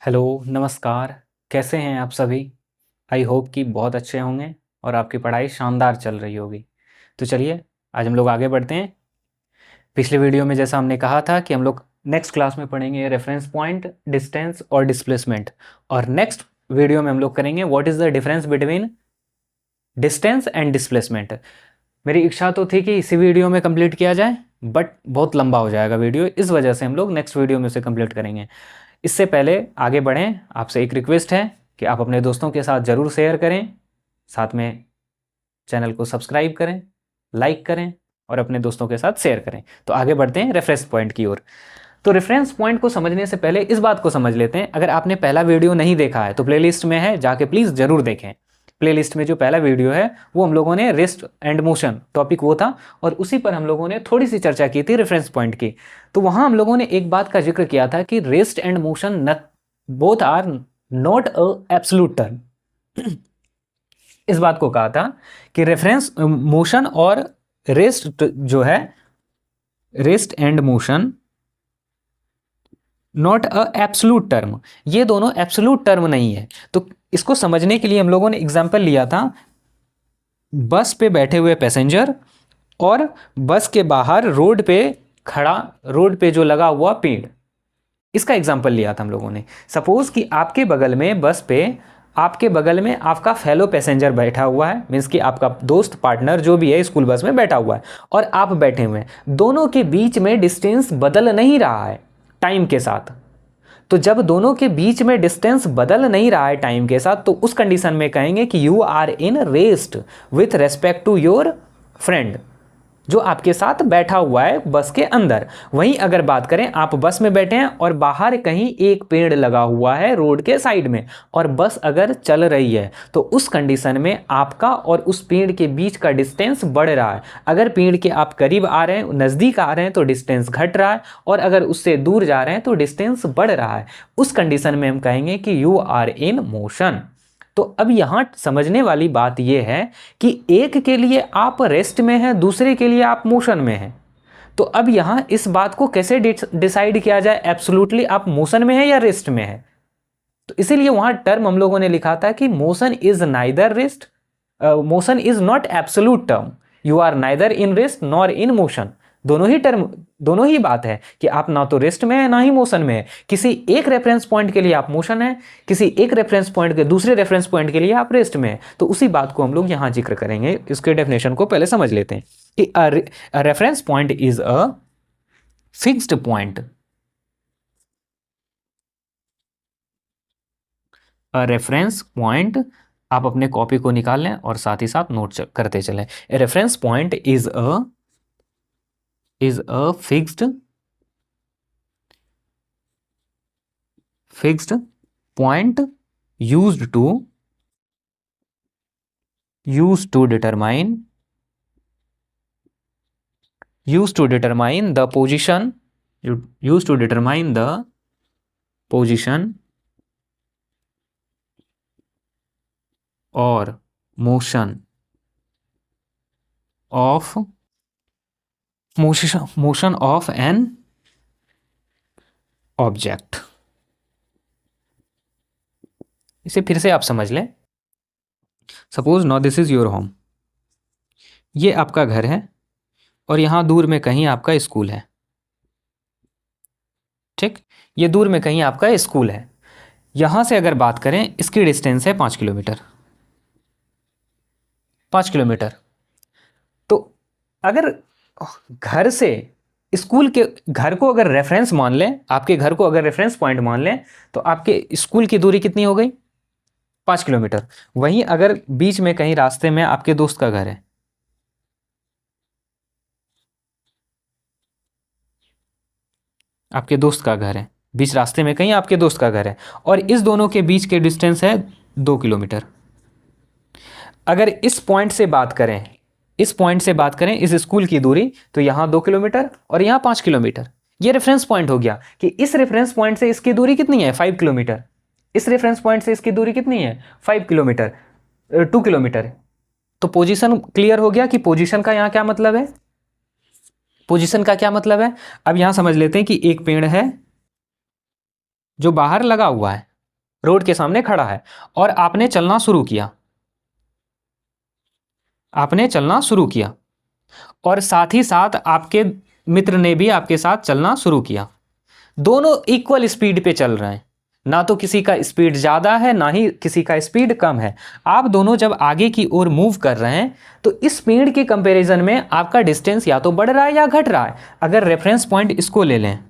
Hello, नमस्कार। कैसे हैं आप सभी? आई होप कि बहुत अच्छे होंगे और आपकी पढ़ाई शानदार चल रही होगी। तो चलिए, आज हम लोग आगे बढ़ते हैं। पिछले वीडियो में जैसा हमने कहा था कि हम लोग नेक्स्ट क्लास में पढ़ेंगे रेफरेंस पॉइंट, डिस्टेंस और डिस्प्लेसमेंट। और नेक्स्ट वीडियो में हम लोग करेंगे what is the difference between distance and displacement. मेरी इच्छा तो थी कि इसी वीडियो में कंप्लीट किया जाए, बट बहुत लंबा हो जाएगा वीडियो, इस वजह से हम लोग नेक्स्ट वीडियो में उसे कंप्लीट करेंगे। इससे पहले आगे बढ़ें, आपसे एक रिक्वेस्ट है कि आप अपने दोस्तों के साथ ज़रूर शेयर करें, साथ में चैनल को सब्सक्राइब करें, लाइक करें और अपने दोस्तों के साथ शेयर करें। तो आगे बढ़ते हैं रेफरेंस पॉइंट की ओर। तो रेफरेंस पॉइंट को समझने से पहले इस बात को समझ लेते हैं। अगर आपने पहला वीडियो नहीं देखा है तो प्लेलिस्ट में है, जाके प्लीज़ ज़रूर देखें। प्लेलिस्ट में जो पहला वीडियो है वो हम लोगों ने रेस्ट एंड मोशन टॉपिक वो था, और उसी पर हम लोगों ने थोड़ी सी चर्चा की थी रेफरेंस पॉइंट की। तो वहाँ हम लोगों ने एक बात का जिक्र किया था कि rest and motion both are not a absolute term. इस बात को कहा था कि रेफरेंस मोशन और रेस्ट जो है, rest and motion not a absolute term, ये दोनों एब्सोल्यूट टर्म नहीं है। तो इसको समझने के लिए हम लोगों ने एग्जांपल लिया था बस पे बैठे हुए पैसेंजर और बस के बाहर रोड पे खड़ा, रोड पे जो लगा हुआ पेड़, इसका एग्जांपल लिया था हम लोगों ने। सपोज कि आपके बगल में बस पे, आपके बगल में आपका फेलो पैसेंजर बैठा हुआ है, मीन्स कि आपका दोस्त, पार्टनर जो भी है स्कूल बस में बैठा हुआ है, और आप बैठे हुए हैं। दोनों के बीच में डिस्टेंस बदल नहीं रहा है टाइम के साथ। तो जब दोनों के बीच में डिस्टेंस बदल नहीं रहा है टाइम के साथ, तो उस कंडीशन में कहेंगे कि you are in rest with respect to your friend जो आपके साथ बैठा हुआ है बस के अंदर। वहीं अगर बात करें, आप बस में बैठे हैं और बाहर कहीं एक पेड़ लगा हुआ है रोड के साइड में, और बस अगर चल रही है, तो उस कंडीशन में आपका और उस पेड़ के बीच का डिस्टेंस बढ़ रहा है। अगर पेड़ के आप करीब आ रहे हैं, नज़दीक आ रहे हैं, तो डिस्टेंस घट रहा है, और अगर उससे दूर जा रहे हैं तो डिस्टेंस बढ़ रहा है। उस कंडीशन में हम कहेंगे कि यू आर इन मोशन। तो अब यहाँ समझने वाली बात यह है कि एक के लिए आप रेस्ट में हैं, दूसरे के लिए आप मोशन में हैं। तो अब यहाँ इस बात को कैसे डिसाइड किया जाए एब्सोल्युटली आप मोशन में हैं या रेस्ट में हैं? तो इसीलिए वहाँ टर्म हम लोगों ने लिखा था कि motion is neither rest, motion is not absolute term, you are neither in rest nor in motion. दोनों ही टर्म, दोनों ही बात है कि आप ना तो रेस्ट में है ना ही मोशन में है। किसी एक रेफरेंस पॉइंट के लिए आप मोशन है, किसी एक रेफरेंस पॉइंट के दूसरे रेफरेंस पॉइंट के लिए आप रेस्ट में है। तो उसी बात को हम लोग यहाँ जिक्र करेंगे। इसके डेफिनेशन को पहले समझ लेते हैं कि a reference point is a fixed point. A reference point, आप अपने कॉपी को निकाल लें और साथ ही साथ नोट करते चलें। A reference point is a fixed point used to determine the position, used to determine the position or motion of an object। इसे फिर से आप समझ लें। Suppose now this is your home, ये आपका घर है और यहां दूर में कहीं आपका स्कूल है। ठीक, ये दूर में कहीं आपका स्कूल है। यहां से अगर बात करें, इसकी डिस्टेंस है 5 किलोमीटर। 5 किलोमीटर। तो अगर घर से स्कूल के, घर को अगर रेफरेंस मान लें, आपके घर को अगर रेफरेंस पॉइंट मान लें, तो आपके स्कूल की दूरी कितनी हो गई? 5 किलोमीटर। वहीं अगर बीच में कहीं रास्ते में आपके दोस्त का घर है, आपके दोस्त का घर है, बीच रास्ते में कहीं आपके दोस्त का घर है, और इस दोनों के बीच के डिस्टेंस है 2 किलोमीटर। अगर इस पॉइंट से बात करें, इस पॉइंट से बात करें इस स्कूल की दूरी, तो यहाँ 2 किलोमीटर और यहाँ 5 किलोमीटर। ये रेफरेंस पॉइंट हो गया कि इस रेफरेंस पॉइंट से इसकी दूरी कितनी है? 5 किलोमीटर। इस रेफरेंस पॉइंट से इसकी दूरी कितनी है? 5 किलोमीटर, 2 किलोमीटर। तो पोजीशन क्लियर हो गया कि पोजीशन का यहाँ क्या मतलब है, पोजीशन का क्या मतलब है। अब यहाँ समझ लेते हैं कि एक पेड़ है जो बाहर लगा हुआ है, रोड के सामने खड़ा है और आपने चलना शुरू किया, आपने चलना शुरू किया और साथ ही साथ आपके मित्र ने भी आपके साथ चलना शुरू किया। दोनों इक्वल स्पीड पे चल रहे हैं, ना तो किसी का स्पीड ज़्यादा है ना ही किसी का स्पीड कम है। आप दोनों जब आगे की ओर मूव कर रहे हैं तो इस स्पीड के कंपैरिजन में आपका डिस्टेंस या तो बढ़ रहा है या घट रहा है। अगर रेफरेंस पॉइंट इसको ले लें,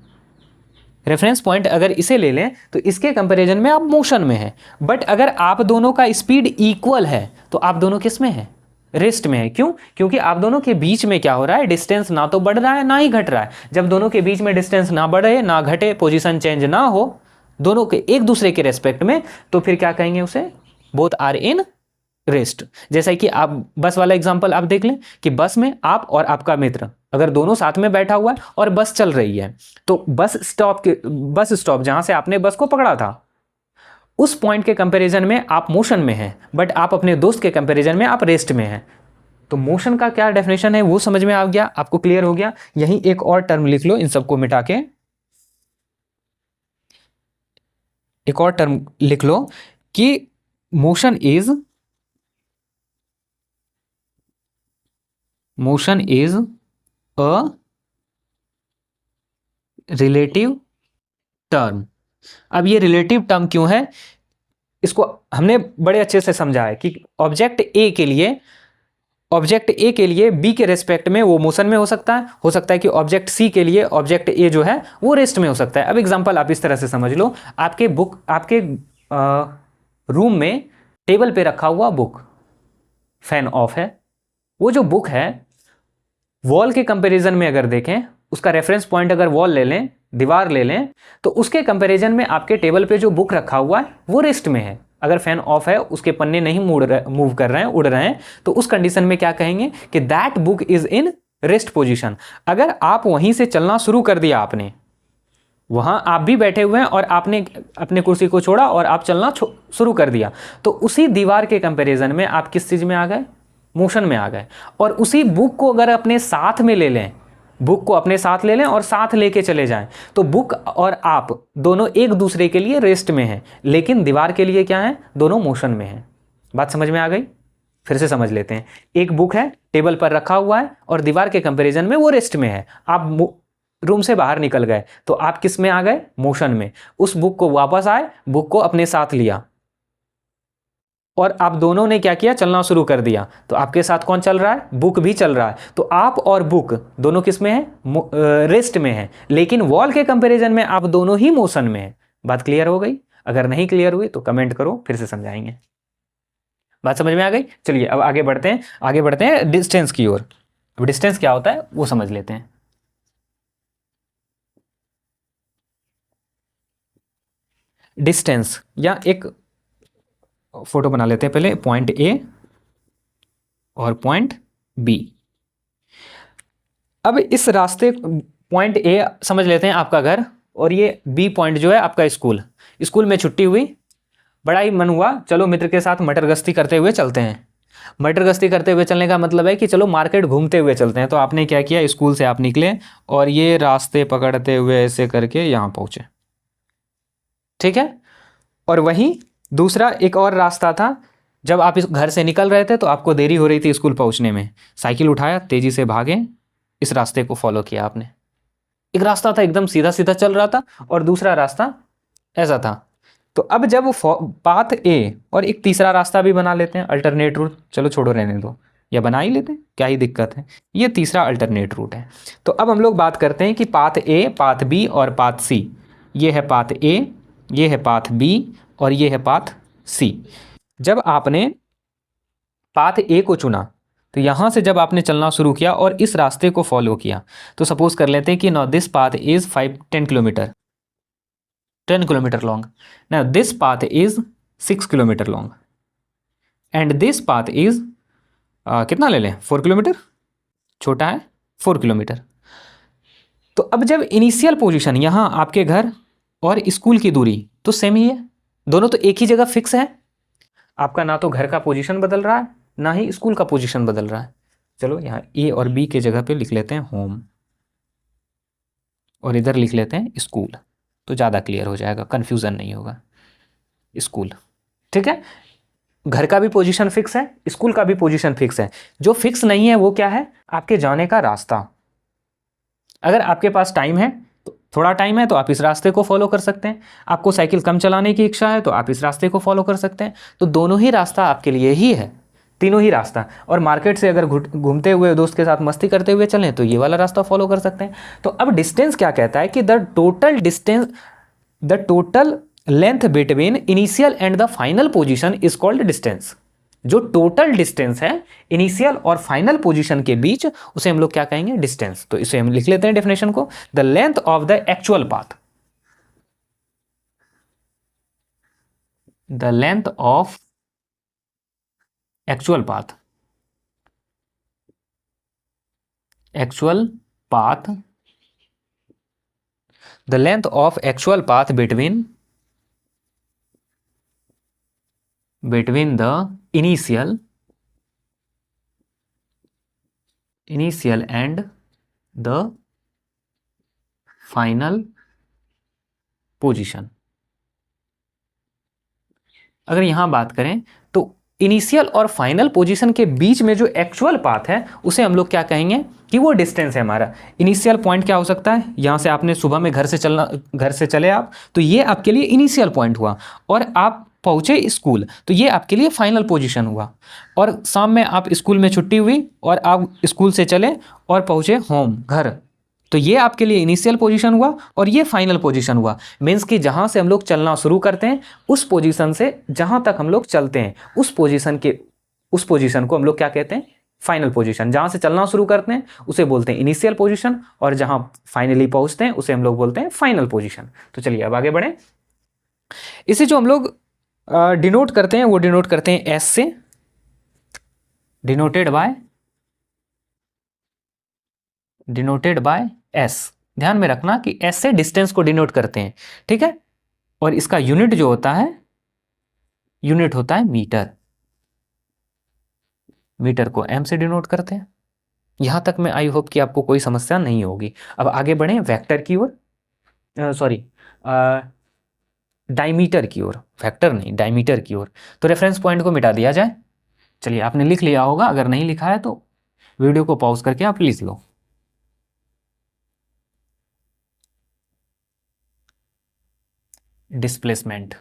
रेफरेंस पॉइंट अगर इसे ले लें तो इसके कंपैरिजन में आप मोशन में हैं। बट अगर आप दोनों का स्पीड इक्वल है तो आप दोनों किस में हैं? रेस्ट में है। क्यों? क्योंकि आप दोनों के बीच में क्या हो रहा है, डिस्टेंस ना तो बढ़ रहा है ना ही घट रहा है। जब दोनों के बीच में डिस्टेंस ना बढ़े ना घटे, पोजीशन चेंज ना हो दोनों के एक दूसरे के रेस्पेक्ट में, तो फिर क्या कहेंगे उसे? Both are in rest. जैसा कि आप बस वाला एग्जांपल आप देख लें कि बस में आप और आपका मित्र अगर दोनों साथ में बैठा हुआ है और बस चल रही है, तो बस स्टॉप जहां से आपने बस को पकड़ा था उस पॉइंट के कंपैरिजन में आप मोशन में हैं, बट आप अपने दोस्त के कंपैरिजन में आप रेस्ट में हैं। तो मोशन का क्या डेफिनेशन है वो समझ में आ गया, आपको क्लियर हो गया। यहीं एक और टर्म लिख लो इन सबको मिटा के, एक और टर्म लिख लो कि motion is a relative term. अब ये रिलेटिव टर्म क्यों है, इसको हमने बड़े अच्छे से समझा है कि ऑब्जेक्ट ए के लिए बी के रेस्पेक्ट में वो मोशन में हो सकता है कि ऑब्जेक्ट सी के लिए ऑब्जेक्ट ए जो है वो रेस्ट में हो सकता है। अब एग्जांपल आप इस तरह से समझ लो, आपके रूम में टेबल पे रखा हुआ बुक, फैन ऑफ है, वो जो बुक है वॉल के कंपैरिजन में अगर देखें, उसका रेफरेंस पॉइंट अगर वॉल ले लें, दीवार ले लें, तो उसके कंपैरिजन में आपके टेबल पे जो बुक रखा हुआ है वो रेस्ट में है। अगर फैन ऑफ है, उसके पन्ने नहीं मूव कर रहे हैं, उड़ रहे हैं, तो उस कंडीशन में क्या कहेंगे कि that book is in rest position. अगर आप वहीं से चलना शुरू कर दिया, आपने वहां आप भी बैठे हुए हैं और आपने अपने कुर्सी को छोड़ा और आप चलना शुरू कर दिया, तो उसी दीवार के कंपैरिजन में आप किस चीज में आ गए? मोशन में आ गए। और उसी बुक को अगर अपने साथ में ले लें, बुक को अपने साथ ले लें और साथ लेके चले जाएं, तो बुक और आप दोनों एक दूसरे के लिए रेस्ट में हैं, लेकिन दीवार के लिए क्या है? दोनों मोशन में हैं। बात समझ में आ गई? फिर से समझ लेते हैं। एक बुक है, टेबल पर रखा हुआ है और दीवार के कंपैरिजन में वो रेस्ट में है। आप रूम से बाहर निकल गए तो आप किस में आ गए? मोशन में। उस बुक को वापस आए, बुक को अपने साथ लिया और आप दोनों ने क्या किया? चलना शुरू कर दिया। तो आपके साथ कौन चल रहा है? बुक भी चल रहा है। तो आप और बुक दोनों किस में है? रेस्ट में है, लेकिन वॉल के कंपैरिजन में आप दोनों ही मोशन में है। बात क्लियर हो गई? अगर नहीं क्लियर हुई तो कमेंट करो, फिर से समझाएंगे। बात समझ में आ गई? चलिए अब आगे बढ़ते हैं डिस्टेंस की ओर। अब डिस्टेंस क्या होता है वो समझ लेते हैं। डिस्टेंस, या एक फोटो बना लेते हैं पहले, पॉइंट ए और पॉइंट बी। अब इस रास्ते, पॉइंट ए समझ लेते हैं आपका घर, और ये बी पॉइंट जो है आपका स्कूल। स्कूल में छुट्टी हुई, बड़ा ही मन हुआ, चलो मित्र के साथ मटर गश्ती करते हुए चलते हैं। मटर गश्ती करते हुए चलने का मतलब है कि चलो मार्केट घूमते हुए चलते हैं। तो आपने क्या किया? स्कूल से आप निकले और ये रास्ते पकड़ते हुए ऐसे करके यहाँ पहुँचे, ठीक है। और वहीं दूसरा एक और रास्ता था, जब आप इस घर से निकल रहे थे तो आपको देरी हो रही थी स्कूल पहुंचने में, साइकिल उठाया, तेजी से भागे, इस रास्ते को फॉलो किया आपने। एक रास्ता था एकदम सीधा सीधा चल रहा था और दूसरा रास्ता ऐसा था। तो अब जब पाथ ए और एक तीसरा रास्ता भी बना लेते हैं, अल्टरनेट रूट, चलो छोड़ो रहने दो, या बना ही लेते हैं, क्या ही दिक्कत है, ये तीसरा अल्टरनेट रूट है। तो अब हम लोग बात करते हैं कि पाथ ए, पाथ बी और पाथ सी। ये है पाथ ए, ये है पाथ बी और ये है पाथ सी। जब आपने पाथ ए को चुना तो यहाँ से जब आपने चलना शुरू किया और इस रास्ते को फॉलो किया, तो सपोज कर लेते हैं कि now this path is 10 kilometre long, now this path is 6 kilometre long and this path is कितना ले लें? 4 किलोमीटर, छोटा है 4 किलोमीटर। तो अब जब इनिशियल पोजीशन यहाँ आपके घर और स्कूल की दूरी तो सेम ही है, दोनों तो एक ही जगह फिक्स है। आपका ना तो घर का पोजीशन बदल रहा है ना ही स्कूल का पोजीशन बदल रहा है। चलो यहाँ ए और बी के जगह पे लिख लेते हैं होम और इधर लिख लेते हैं स्कूल, तो ज़्यादा क्लियर हो जाएगा, कन्फ्यूज़न नहीं होगा। स्कूल। ठीक है, घर का भी पोजीशन फिक्स है, स्कूल का भी पोजीशन फिक्स है। जो फिक्स नहीं है वो क्या है, आपके जाने का रास्ता। अगर आपके पास टाइम है, तो थोड़ा टाइम है तो आप इस रास्ते को फॉलो कर सकते हैं। आपको साइकिल कम चलाने की इच्छा है तो आप इस रास्ते को फॉलो कर सकते हैं। तो दोनों ही रास्ता आपके लिए ही है, तीनों ही रास्ता। और मार्केट से अगर घूमते हुए दोस्त के साथ मस्ती करते हुए चलें तो ये वाला रास्ता फॉलो कर सकते हैं। तो अब डिस्टेंस क्या कहता है कि the total length between initial and the final position is called distance. जो टोटल डिस्टेंस है इनिशियल और फाइनल पोजीशन के बीच, उसे हम लोग क्या कहेंगे, डिस्टेंस। तो इसे हम लिख लेते हैं डेफिनेशन को, the length of the actual path, the length of actual path, actual path, the length of actual path between the initial and the final position. अगर यहां बात करें तो इनिशियल और फाइनल पोजीशन के बीच में जो एक्चुअल पाथ है उसे हम लोग क्या कहेंगे कि वो डिस्टेंस है हमारा। इनिशियल पॉइंट क्या हो सकता है, यहां से आपने सुबह में घर से चले आप, तो ये आपके लिए इनिशियल पॉइंट हुआ। और आप पहुंचे स्कूल तो ये आपके लिए फाइनल पोजीशन हुआ। और शाम में आप स्कूल में छुट्टी हुई और आप स्कूल से चले और पहुंचे होम, घर, तो ये आपके लिए इनिशियल पोजीशन हुआ और ये फाइनल पोजीशन हुआ। मीन्स कि जहां से हम लोग चलना शुरू करते हैं उस पोजीशन से जहां तक हम लोग चलते हैं उस पोजीशन को हम लोग क्या कहते हैं, फाइनल पोजीशन। जहां से चलना शुरू करते हैं उसे बोलते हैं इनिशियल पोजीशन, और जहां फाइनली पहुंचते हैं उसे हम लोग बोलते हैं फाइनल पोजीशन। तो चलिए अब आगे बढ़े। इसे जो हम लोग डिनोट करते हैं वो डिनोट करते हैं एस से, डिनोटेड बाय एस। ध्यान में रखना कि एस से डिस्टेंस को डिनोट करते हैं, ठीक है। और इसका यूनिट जो होता है, यूनिट होता है मीटर। मीटर को एम से डिनोट करते हैं। यहां तक में आई होप कि आपको कोई समस्या नहीं होगी। अब आगे बढ़े वेक्टर की ओर, सॉरी डायमीटर की ओर, वेक्टर नहीं डायमीटर की ओर। तो रेफरेंस पॉइंट को मिटा दिया जाए। चलिए आपने लिख लिया होगा, अगर नहीं लिखा है तो वीडियो को पॉज करके आप लिख लो। डिस्प्लेसमेंट,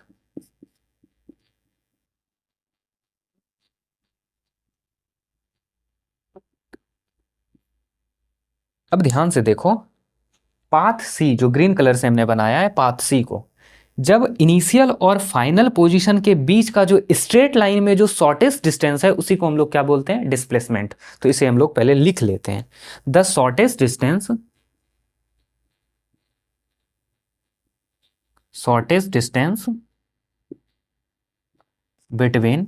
अब ध्यान से देखो, पाथ सी जो ग्रीन कलर से हमने बनाया है, पाथ सी को जब इनिशियल और फाइनल पोजीशन के बीच का जो स्ट्रेट लाइन में जो शॉर्टेस्ट डिस्टेंस है उसी को हम लोग क्या बोलते हैं, डिस्प्लेसमेंट। तो इसे हम लोग पहले लिख लेते हैं, the shortest distance between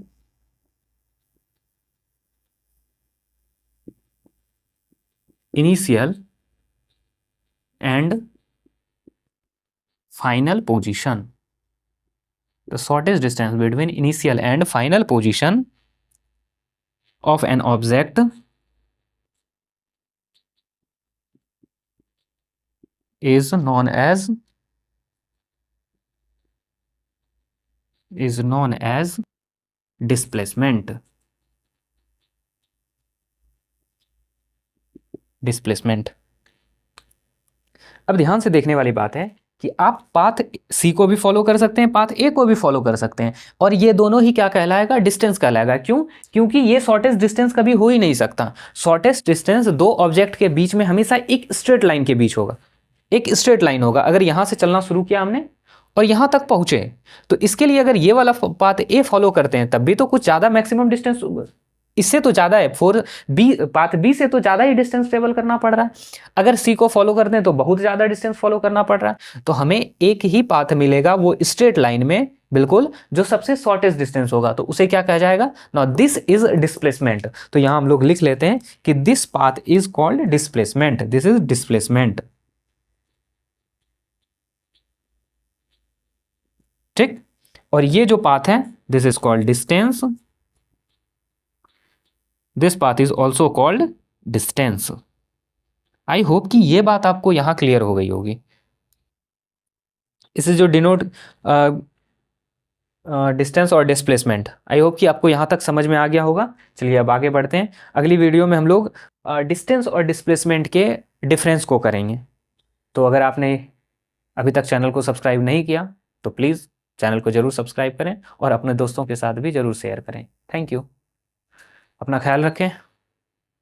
initial and final position, the shortest distance between initial and final position of an object is known as displacement। अब ध्यान से देखने वाली बात है कि आप पाथ सी को भी फॉलो कर सकते हैं, पाथ ए को भी फॉलो कर सकते हैं, और ये दोनों ही क्या कहलाएगा, डिस्टेंस कहलाएगा। क्यों? क्योंकि ये शॉर्टेस्ट डिस्टेंस कभी हो ही नहीं सकता। शॉर्टेस्ट डिस्टेंस दो ऑब्जेक्ट के बीच में हमेशा एक स्ट्रेट लाइन के बीच होगा, एक स्ट्रेट लाइन होगा। अगर यहां से चलना शुरू किया हमने और यहां तक पहुंचे, तो इसके लिए अगर ये वाला पाथ ए फॉलो करते हैं तब भी तो कुछ ज्यादा मैक्सिमम डिस्टेंस, इससे तो ज्यादा है, पाथ बी से तो ज्यादा ही डिस्टेंस ट्रेवल करना पड़ रहा है। अगर सी को फॉलो करते हैं तो बहुत ज्यादा डिस्टेंस फॉलो करना पड़ रहा है। तो हमें एक ही पाथ मिलेगा वो स्ट्रेट लाइन में, बिल्कुल, जो सबसे शॉर्टेस्ट डिस्टेंस होगा, तो उसे क्या कहा जाएगा, नाउ दिस इज डिस्प्लेसमेंट। तो यहां हम लोग लिख लेते हैं कि this path is called displacement, this is displacement. ठीक, और ये जो पाथ है this is called distance, this path is also called distance. I hope कि ये बात आपको यहां क्लियर हो गई होगी। इसे जो डिनोट डिस्टेंस और डिस्प्लेसमेंट। आई होप कि आपको यहाँ तक समझ में आ गया होगा। चलिए अब आगे बढ़ते हैं। अगली वीडियो में हम लोग डिस्टेंस और डिस्प्लेसमेंट के डिफरेंस को करेंगे। तो अगर आपने अभी तक चैनल को सब्सक्राइब नहीं किया तो प्लीज़ चैनल को ज़रूर सब्सक्राइब करें और अपने दोस्तों के साथ भी ज़रूर शेयर करें। Thank you. अपना ख्याल रखें।